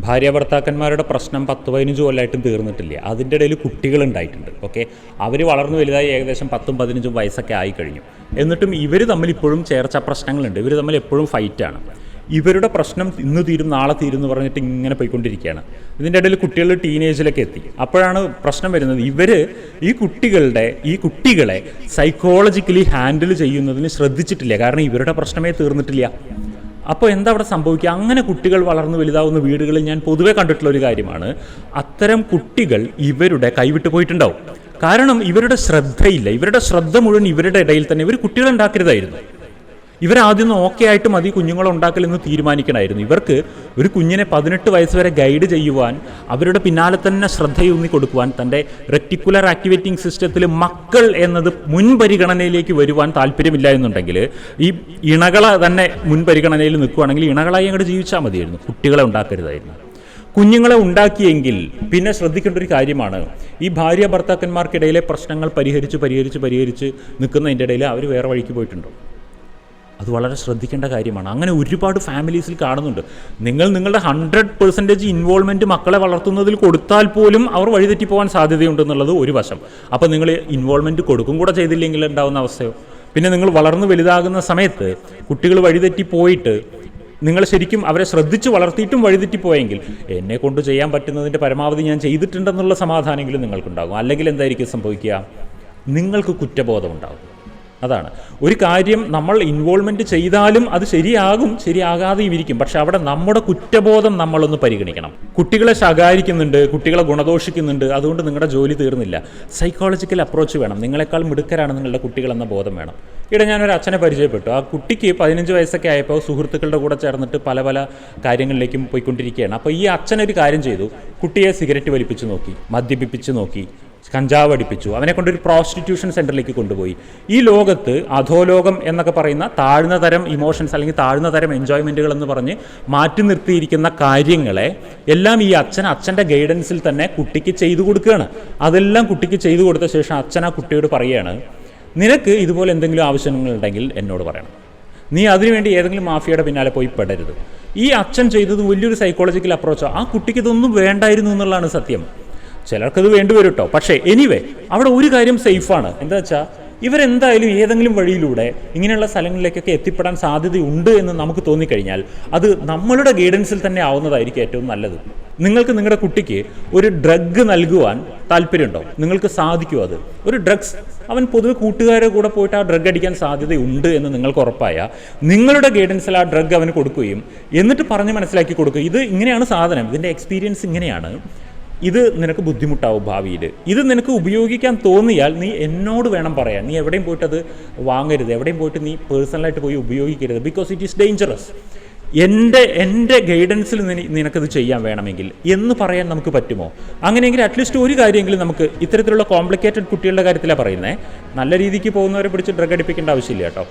ഭാര്യാഭർത്താക്കന്മാരുടെ പ്രശ്നം 10-15 കൊല്ലമായിട്ടും തീർന്നിട്ടില്ല. അതിൻ്റെ ഇടയിൽ കുട്ടികളുണ്ടായിട്ടുണ്ട്. ഓക്കെ, അവർ വളർന്നു വലുതായി ഏകദേശം 10-15 വയസ്സൊക്കെ ആയിക്കഴിഞ്ഞു. എന്നിട്ടും ഇവർ തമ്മിൽ ഇപ്പോഴും ചേർച്ച പ്രശ്നങ്ങളുണ്ട്. ഇവർ തമ്മിൽ എപ്പോഴും ഫൈറ്റാണ്. ഇവരുടെ പ്രശ്നം ഇന്ന് തീരും നാളെ തീരും എന്ന് പറഞ്ഞിട്ട് ഇങ്ങനെ പോയിക്കൊണ്ടിരിക്കുകയാണ്. ഇതിൻ്റെ ഇടയിൽ കുട്ടികൾ ടീനേജിലൊക്കെ എത്തി. അപ്പോഴാണ് പ്രശ്നം വരുന്നത്. ഇവർ ഈ കുട്ടികളെ സൈക്കോളജിക്കലി ഹാൻഡിൽ ചെയ്യുന്നതിന് ശ്രദ്ധിച്ചിട്ടില്ല. കാരണം ഇവരുടെ പ്രശ്നമേ തീർന്നിട്ടില്ല. അപ്പോൾ എന്താ അവിടെ സംഭവിക്കുക? അങ്ങനെ കുട്ടികൾ വളർന്നു വലുതാവുന്ന വീടുകളിൽ ഞാൻ പൊതുവെ കണ്ടിട്ടുള്ള ഒരു കാര്യമാണ്, അത്തരം കുട്ടികൾ ഇവരുടെ കൈവിട്ട് പോയിട്ടുണ്ടാവും. കാരണം ഇവരുടെ ശ്രദ്ധയില്ല. ഇവരുടെ ശ്രദ്ധ മുഴുവൻ ഇവരുടെ ഇടയിൽ തന്നെ. ഇവർ കുട്ടികളുണ്ടാക്കരുതായിരുന്നു. ഇവരാദ്യം ഓക്കെ ആയിട്ട് മതി കുഞ്ഞുങ്ങളുണ്ടാക്കലെന്ന് തീരുമാനിക്കണമായിരുന്നു. ഇവർക്ക് ഒരു കുഞ്ഞിനെ 18 വയസ്സ് വരെ ഗൈഡ് ചെയ്യുവാൻ, അവരുടെ പിന്നാലെ തന്നെ ശ്രദ്ധയൂന്നി കൊടുക്കുവാൻ, തൻ്റെ റെറ്റിക്കുലർ ആക്ടിവേറ്റിംഗ് സിസ്റ്റത്തിൽ മക്കൾ എന്നത് മുൻപരിഗണനയിലേക്ക് വരുവാൻ താല്പര്യമില്ല എന്നുണ്ടെങ്കിൽ, ഈ ഇണകളെ തന്നെ മുൻപരിഗണനയിൽ നിൽക്കുകയാണെങ്കിൽ ഇണകളായി അങ്ങോട്ട് ജീവിച്ചാൽ മതിയായിരുന്നു. കുട്ടികളെ ഉണ്ടാക്കരുതായിരുന്നു. കുഞ്ഞുങ്ങളെ ഉണ്ടാക്കിയെങ്കിൽ പിന്നെ ശ്രദ്ധിക്കേണ്ട ഒരു കാര്യമാണ്, ഈ ഭാര്യ ഭർത്താക്കന്മാർക്കിടയിലെ പ്രശ്നങ്ങൾ പരിഹരിച്ച് നിൽക്കുന്നതിൻ്റെ ഇടയിൽ അവർ വേറെ വഴിക്ക് പോയിട്ടുണ്ടോ? അത് വളരെ ശ്രദ്ധിക്കേണ്ട കാര്യമാണ്. അങ്ങനെ ഒരുപാട് ഫാമിലീസിൽ കാണുന്നുണ്ട്. നിങ്ങളുടെ 100% ഇൻവോൾവ്മെൻറ്റ് മക്കളെ വളർത്തുന്നതിൽ കൊടുത്താൽ പോലും അവർ വഴിതെറ്റിപ്പോകാൻ സാധ്യതയുണ്ടെന്നുള്ളത് ഒരു വശം. അപ്പോൾ നിങ്ങൾ ഇൻവോൾവ്മെൻറ്റ് കൊടുക്കും കൂടെ ചെയ്തില്ലെങ്കിൽ ഉണ്ടാകുന്ന അവസ്ഥയോ? പിന്നെ നിങ്ങൾ വളർന്നു വലുതാകുന്ന സമയത്ത് കുട്ടികൾ വഴിതെറ്റിപ്പോയിട്ട് നിങ്ങൾ ശരിക്കും അവരെ ശ്രദ്ധിച്ച് വളർത്തിയിട്ടും വഴിതെറ്റിപ്പോയെങ്കിൽ, എന്നെ കൊണ്ട് ചെയ്യാൻ പറ്റുന്നതിൻ്റെ പരമാവധി ഞാൻ ചെയ്തിട്ടുണ്ടെന്നുള്ള സമാധാനമെങ്കിലും നിങ്ങൾക്കുണ്ടാകും. അല്ലെങ്കിൽ എന്തായിരിക്കും സംഭവിക്കുക? നിങ്ങൾക്ക് കുറ്റബോധം ഉണ്ടാകും. അതാണ് ഒരു കാര്യം. നമ്മൾ ഇൻവോൾവ്മെൻറ്റ് ചെയ്താലും അത് ശരിയാകാതെയും ഇരിക്കും. പക്ഷെ അവിടെ നമ്മുടെ കുറ്റബോധം നമ്മളൊന്ന് പരിഗണിക്കണം. കുട്ടികളെ ശകാരിക്കുന്നുണ്ട്, കുട്ടികളെ ഗുണദോഷിക്കുന്നുണ്ട്, അതുകൊണ്ട് നിങ്ങളുടെ ജോലി തീർന്നില്ല. സൈക്കോളജിക്കൽ അപ്രോച്ച് വേണം. നിങ്ങളെക്കാൾ മിടുക്കരാണ് നിങ്ങളുടെ കുട്ടികളെന്ന ബോധം വേണം. ഇവിടെ ഞാനൊരു അച്ഛനെ പരിചയപ്പെട്ടു. ആ കുട്ടിക്ക് 15 വയസ്സൊക്കെ ആയപ്പോൾ സുഹൃത്തുക്കളുടെ കൂടെ ചേർന്നിട്ട് പല കാര്യങ്ങളിലേക്കും പോയിക്കൊണ്ടിരിക്കുകയാണ്. അപ്പോൾ ഈ അച്ഛനൊരു കാര്യം ചെയ്തു. കുട്ടിയെ സിഗരറ്റ് വലിപ്പിച്ച് നോക്കി, മദ്യപിപ്പിച്ച് നോക്കി, കഞ്ചാവ് അടിപ്പിച്ചു. അവനെ കൊണ്ടൊരു പ്രോസ്റ്റിറ്റ്യൂഷൻ സെൻറ്ററിലേക്ക് കൊണ്ടുപോയി. ഈ ലോകത്ത് അധോലോകം എന്നൊക്കെ പറയുന്ന താഴ്ന്ന തരം ഇമോഷൻസ് അല്ലെങ്കിൽ താഴ്ന്ന തരം എൻജോയ്മെൻറ്റുകൾ എന്ന് പറഞ്ഞ് മാറ്റി നിർത്തിയിരിക്കുന്ന കാര്യങ്ങളെ എല്ലാം ഈ അച്ഛൻ്റെ ഗൈഡൻസിൽ തന്നെ കുട്ടിക്ക് ചെയ്തു കൊടുക്കുകയാണ്. അതെല്ലാം കുട്ടിക്ക് ചെയ്തു കൊടുത്ത ശേഷം അച്ഛൻ ആ കുട്ടിയോട് പറയുകയാണ്, നിനക്ക് ഇതുപോലെ എന്തെങ്കിലും ആവശ്യങ്ങളുണ്ടെങ്കിൽ എന്നോട് പറയണം. നീ അതിനുവേണ്ടി ഏതെങ്കിലും മാഫിയയുടെ പിന്നാലെ പോയി പെടരുത്. ഈ അച്ഛൻ ചെയ്തത് വലിയൊരു സൈക്കോളജിക്കൽ അപ്രോച്ചാണ്. ആ കുട്ടിക്ക് ഇതൊന്നും വേണ്ടായിരുന്നു എന്നുള്ളതാണ് സത്യം. ചിലർക്കത് വേണ്ടിവരും കേട്ടോ. പക്ഷേ എനിവേ അവിടെ ഒരു കാര്യം സേഫാണ്. എന്താ വെച്ചാൽ ഇവരെന്തായാലും ഏതെങ്കിലും വഴിയിലൂടെ ഇങ്ങനെയുള്ള സ്ഥലങ്ങളിലേക്കൊക്കെ എത്തിപ്പെടാൻ സാധ്യതയുണ്ട് എന്ന് നമുക്ക് തോന്നിക്കഴിഞ്ഞാൽ അത് നമ്മളുടെ ഗൈഡൻസിൽ തന്നെ ആവുന്നതായിരിക്കും ഏറ്റവും നല്ലത്. നിങ്ങൾക്ക് നിങ്ങളുടെ കുട്ടിക്ക് ഒരു ഡ്രഗ് നൽകുവാൻ താല്പര്യമുണ്ടോ? നിങ്ങൾക്ക് സാധിക്കുമോ? അത് ഒരു ഡ്രഗ്സ് അവൻ പൊതുവെ കൂട്ടുകാരെ കൂടെ പോയിട്ട് ആ ഡ്രഗ് അടിക്കാൻ സാധ്യതയുണ്ട് എന്ന് നിങ്ങൾക്ക് ഉറപ്പായ നിങ്ങളുടെ ഗൈഡൻസിൽ ആ ഡ്രഗ് അവന് കൊടുക്കുകയും എന്നിട്ട് പറഞ്ഞ് മനസ്സിലാക്കി കൊടുക്കുക, ഇത് ഇങ്ങനെയാണ് സാധനം, ഇതിൻ്റെ എക്സ്പീരിയൻസ് ഇങ്ങനെയാണ്, ഇത് നിനക്ക് ബുദ്ധിമുട്ടാവും ഭാവിയിൽ, ഇത് നിനക്ക് ഉപയോഗിക്കാൻ തോന്നിയാൽ നീ എന്നോട് വേണം പറയാൻ. നീ എവിടെയും പോയിട്ട് അത് വാങ്ങരുത്, എവിടെയും പോയിട്ട് നീ പേഴ്സണലായിട്ട് പോയി ഉപയോഗിക്കരുത്. Because it is dangerous. എൻ്റെ ഗൈഡൻസിൽ നിനക്കത് ചെയ്യാൻ വേണമെങ്കിൽ എന്ന് പറയാൻ നമുക്ക് പറ്റുമോ? അങ്ങനെയെങ്കിൽ അറ്റ്ലീസ്റ്റ് ഒരു കാര്യമെങ്കിലും നമുക്ക് ഇത്തരത്തിലുള്ള കോംപ്ലിക്കേറ്റഡ് കുട്ടികളുടെ കാര്യത്തിലാണ് പറയുന്നത്. നല്ല രീതിക്ക് പോകുന്നവരെ പിടിച്ച് ഡ്രഗ് അടിപ്പിക്കേണ്ട ആവശ്യമില്ല കേട്ടോ.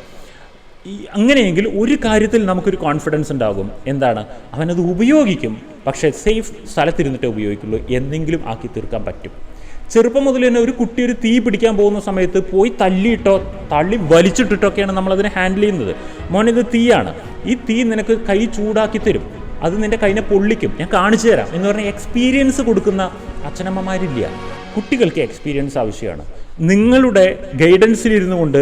അങ്ങനെയെങ്കിൽ ഒരു കാര്യത്തിൽ നമുക്കൊരു കോൺഫിഡൻസ് ഉണ്ടാകും. എന്താണ്? അവനത് ഉപയോഗിക്കും, പക്ഷേ സേഫ് സ്ഥലത്തിരുന്നിട്ടേ ഉപയോഗിക്കുള്ളൂ. എന്തെങ്കിലും ആക്കി തീർക്കാൻ പറ്റും. ചെറുപ്പം മുതൽ തന്നെ ഒരു കുട്ടി ഒരു തീ പിടിക്കാൻ പോകുന്ന സമയത്ത് പോയി തള്ളി വലിച്ചിട്ടിട്ടൊക്കെയാണ് നമ്മളതിനെ ഹാൻഡിൽ ചെയ്യുന്നത്. മോനിത് തീയാണ്, ഈ തീ നിനക്ക് കൈ ചൂടാക്കി തരും, അത് നിൻ്റെ കൈനെ പൊള്ളിക്കും, ഞാൻ കാണിച്ചു തരാം എന്ന് പറഞ്ഞാൽ എക്സ്പീരിയൻസ് കൊടുക്കുന്ന അച്ഛനമ്മമാരില്ല. കുട്ടികൾക്ക് എക്സ്പീരിയൻസ് ആവശ്യമാണ്. നിങ്ങളുടെ ഗൈഡൻസിലിരുന്നു കൊണ്ട്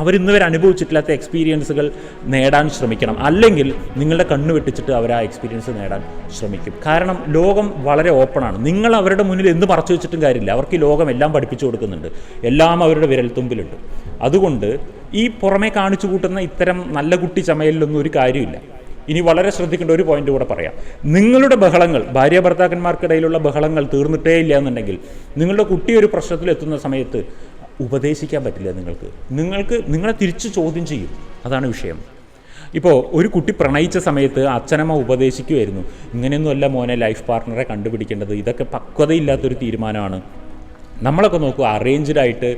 അവരിന്ന് വരെ അനുഭവിച്ചിട്ടില്ലാത്ത എക്സ്പീരിയൻസുകൾ നേടാൻ ശ്രമിക്കണം. അല്ലെങ്കിൽ നിങ്ങളുടെ കണ്ണ് വെട്ടിച്ചിട്ട് അവർ ആ എക്സ്പീരിയൻസ് നേടാൻ ശ്രമിക്കും. കാരണം ലോകം വളരെ ഓപ്പണാണ്. നിങ്ങൾ അവരുടെ മുന്നിൽ എന്ത് മറച്ചു വെച്ചിട്ടും കാര്യമില്ല. അവർക്ക് ഈ ലോകം എല്ലാം പഠിപ്പിച്ചു കൊടുക്കുന്നുണ്ട്, എല്ലാം അവരുടെ വിരൽത്തുമ്പിലുണ്ട്. അതുകൊണ്ട് ഈ പുറമേ കാണിച്ചു കൂട്ടുന്ന ഇത്തരം നല്ല കുട്ടി ചമയലിലൊന്നും ഒരു കാര്യമില്ല. ഇനി വളരെ ശ്രദ്ധിക്കേണ്ട ഒരു പോയിന്റ് കൂടെ പറയാം. നിങ്ങളുടെ ബഹളങ്ങൾ, ഭാര്യ ഭർത്താക്കന്മാർക്കിടയിലുള്ള ബഹളങ്ങൾ തീർന്നിട്ടേ ഇല്ല എന്നുണ്ടെങ്കിൽ നിങ്ങളുടെ കുട്ടി ഒരു പ്രശ്നത്തിലെത്തുന്ന സമയത്ത് ഉപദേശിക്കാൻ പറ്റില്ല. നിങ്ങളെ തിരിച്ച് ചോദ്യം ചെയ്യും. അതാണ് വിഷയം. ഇപ്പോൾ ഒരു കുട്ടി പ്രണയിച്ച സമയത്ത് അച്ഛനമ്മ ഉപദേശിക്കുമായിരുന്നു, ഇങ്ങനെയൊന്നുമല്ല മോനെ ലൈഫ് പാർട്ട്ണറെ കണ്ടുപിടിക്കേണ്ടത്, ഇതൊക്കെ പക്വതയില്ലാത്തൊരു തീരുമാനമാണ്. നമ്മളൊക്കെ നോക്കുക, അറേഞ്ച്ഡായിട്ട്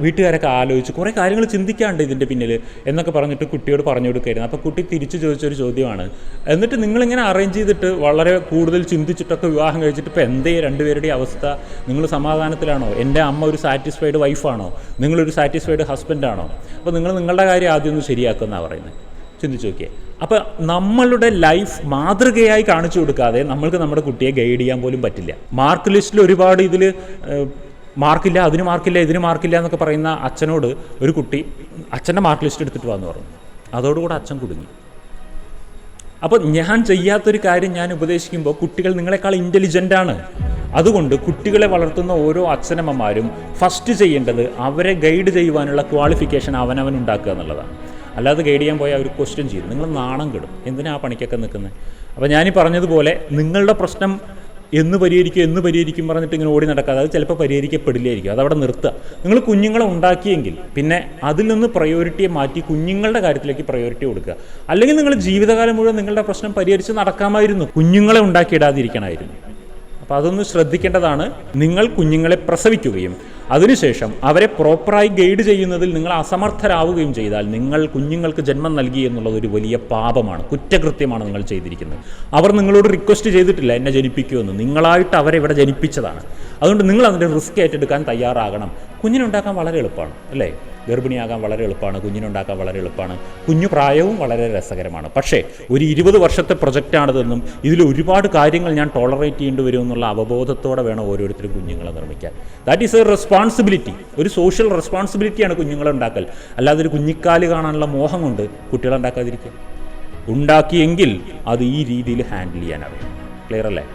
വീട്ടുകാരൊക്കെ ആലോചിച്ച് കുറേ കാര്യങ്ങൾ ചിന്തിക്കാണ്ട് ഇതിൻ്റെ പിന്നിൽ എന്നൊക്കെ പറഞ്ഞിട്ട് കുട്ടിയോട് പറഞ്ഞു കൊടുക്കുകയായിരുന്നു. അപ്പോൾ കുട്ടി തിരിച്ചു ചോദിച്ചൊരു ചോദ്യമാണ്, എന്നിട്ട് നിങ്ങളിങ്ങനെ അറേഞ്ച് ചെയ്തിട്ട് വളരെ കൂടുതൽ ചിന്തിച്ചിട്ടൊക്കെ വിവാഹം കഴിച്ചിട്ട് ഇപ്പോൾ എന്തേ രണ്ടുപേരുടെയും അവസ്ഥ? നിങ്ങൾ സമാധാനത്തിലാണോ? എൻ്റെ അമ്മ ഒരു സാറ്റിസ്ഫൈഡ് വൈഫാണോ? നിങ്ങളൊരു സാറ്റിസ്ഫൈഡ് ഹസ്ബൻഡാണോ? അപ്പോൾ നിങ്ങൾ നിങ്ങളുടെ കാര്യം ആദ്യം ഒന്ന് ശരിയാക്കുമെന്നാണ് പറയുന്നത്. ചിന്തിച്ച് നോക്കിയേ. അപ്പോൾ നമ്മളുടെ ലൈഫ് മാതൃകയായി കാണിച്ചു കൊടുക്കാതെ നമ്മൾക്ക് നമ്മുടെ കുട്ടിയെ ഗൈഡ് ചെയ്യാൻ പോലും പറ്റില്ല. മാർക്ക് ലിസ്റ്റിൽ ഒരുപാട് ഇതിൽ മാർക്കില്ല, അതിന് മാർക്കില്ല, ഇതിന് മാർക്കില്ല എന്നൊക്കെ പറയുന്ന അച്ഛനോട് ഒരു കുട്ടി അച്ഛൻ്റെ മാർക്ക് ലിസ്റ്റ് എടുത്തിട്ട് വന്നു പറഞ്ഞു. അതോടുകൂടെ അച്ഛൻ കുടുങ്ങി. അപ്പോൾ ഞാൻ ചെയ്യാത്തൊരു കാര്യം ഞാൻ ഉപദേശിക്കുമ്പോൾ കുട്ടികൾ നിങ്ങളെക്കാൾ ഇൻ്റലിജൻ്റാണ്. അതുകൊണ്ട് കുട്ടികളെ വളർത്തുന്ന ഓരോ അച്ഛനമ്മമാരും ഫസ്റ്റ് ചെയ്യേണ്ടത് അവരെ ഗൈഡ് ചെയ്യുവാനുള്ള ക്വാളിഫിക്കേഷൻ അവനവൻ ഉണ്ടാക്കുക എന്നുള്ളതാണ്. അല്ലാതെ ഗൈഡ് ചെയ്യാൻ പോയാൽ ഒരു ക്വസ്റ്റ്യൻ ചെയ്തു നിങ്ങൾ നാണം കെടും, എന്തിനാ ആ പണിക്കൊക്കെ നിൽക്കുന്നത്. അപ്പോൾ ഞാനീ പറഞ്ഞതുപോലെ നിങ്ങളുടെ പ്രശ്നം എന്ന് പരിഹരിക്കും പറഞ്ഞിട്ട് ഇങ്ങനെ ഓടി നടക്കാതെ അത് ചിലപ്പോൾ പരിഹരിക്കപ്പെടില്ലായിരിക്കും. അതവിടെ നിർത്തുക. നിങ്ങൾ കുഞ്ഞുങ്ങളെ ഉണ്ടാക്കിയെങ്കിൽ പിന്നെ അതിൽ നിന്ന് പ്രയോറിറ്റിയെ മാറ്റി കുഞ്ഞുങ്ങളുടെ കാര്യത്തിലേക്ക് പ്രയോറിറ്റി കൊടുക്കുക. അല്ലെങ്കിൽ നിങ്ങൾ ജീവിതകാലം മുഴുവൻ നിങ്ങളുടെ പ്രശ്നം പരിഹരിച്ച് നടക്കാമായിരുന്നു, കുഞ്ഞുങ്ങളെ ഉണ്ടാക്കിയിടാതിരിക്കണമായിരുന്നു. അപ്പോൾ അതൊന്ന് ശ്രദ്ധിക്കേണ്ടതാണ്. നിങ്ങൾ കുഞ്ഞുങ്ങളെ പ്രസവിക്കുകയും അതിനുശേഷം അവരെ പ്രോപ്പറായി ഗൈഡ് ചെയ്യുന്നതിൽ നിങ്ങൾ അസമർത്ഥരാവുകയും ചെയ്താൽ നിങ്ങൾ കുഞ്ഞുങ്ങൾക്ക് ജന്മം നൽകി എന്നുള്ളത് ഒരു വലിയ പാപമാണ്, കുറ്റകൃത്യമാണ് നിങ്ങൾ ചെയ്തിരിക്കുന്നത്. അവർ നിങ്ങളോട് റിക്വസ്റ്റ് ചെയ്തിട്ടില്ല എന്നെ ജനിപ്പിക്കുമെന്ന്, നിങ്ങളായിട്ട് അവരെ ഇവിടെ ജനിപ്പിച്ചതാണ്. അതുകൊണ്ട് നിങ്ങൾ അതിൻ്റെ റിസ്ക് ഏറ്റെടുക്കാൻ തയ്യാറാകണം. കുഞ്ഞിനുണ്ടാക്കാൻ വളരെ എളുപ്പമാണ് അല്ലേ? ഗർഭിണിയാകാൻ വളരെ എളുപ്പമാണ്, കുഞ്ഞിനുണ്ടാക്കാൻ വളരെ എളുപ്പമാണ്, കുഞ്ഞു പ്രായവും വളരെ രസകരമാണ്. പക്ഷേ ഒരു 20 വർഷത്തെ പ്രൊജക്റ്റാണിതെന്നും ഇതിൽ ഒരുപാട് കാര്യങ്ങൾ ഞാൻ ടോളറേറ്റ് ചെയ്യേണ്ടി വരുമെന്നുള്ള അവബോധത്തോടെ വേണം ഓരോരുത്തരും കുഞ്ഞുങ്ങളെ നിർമ്മിക്കാൻ. That is A responsibility. ഒരു സോഷ്യൽ റെസ്പോൺസിബിലിറ്റിയാണ് കുഞ്ഞുങ്ങളെ ഉണ്ടാക്കൽ. അല്ലാതെ ഒരു കുഞ്ഞിക്കാല് കാണാനുള്ള മോഹം കൊണ്ട് കുട്ടികളെ ഉണ്ടാക്കാതിരിക്കുക. ഉണ്ടാക്കിയെങ്കിൽ അത് ഈ രീതിയിൽ ഹാൻഡിൽ ചെയ്യാനറിയാം. ക്ലിയർ അല്ലേ?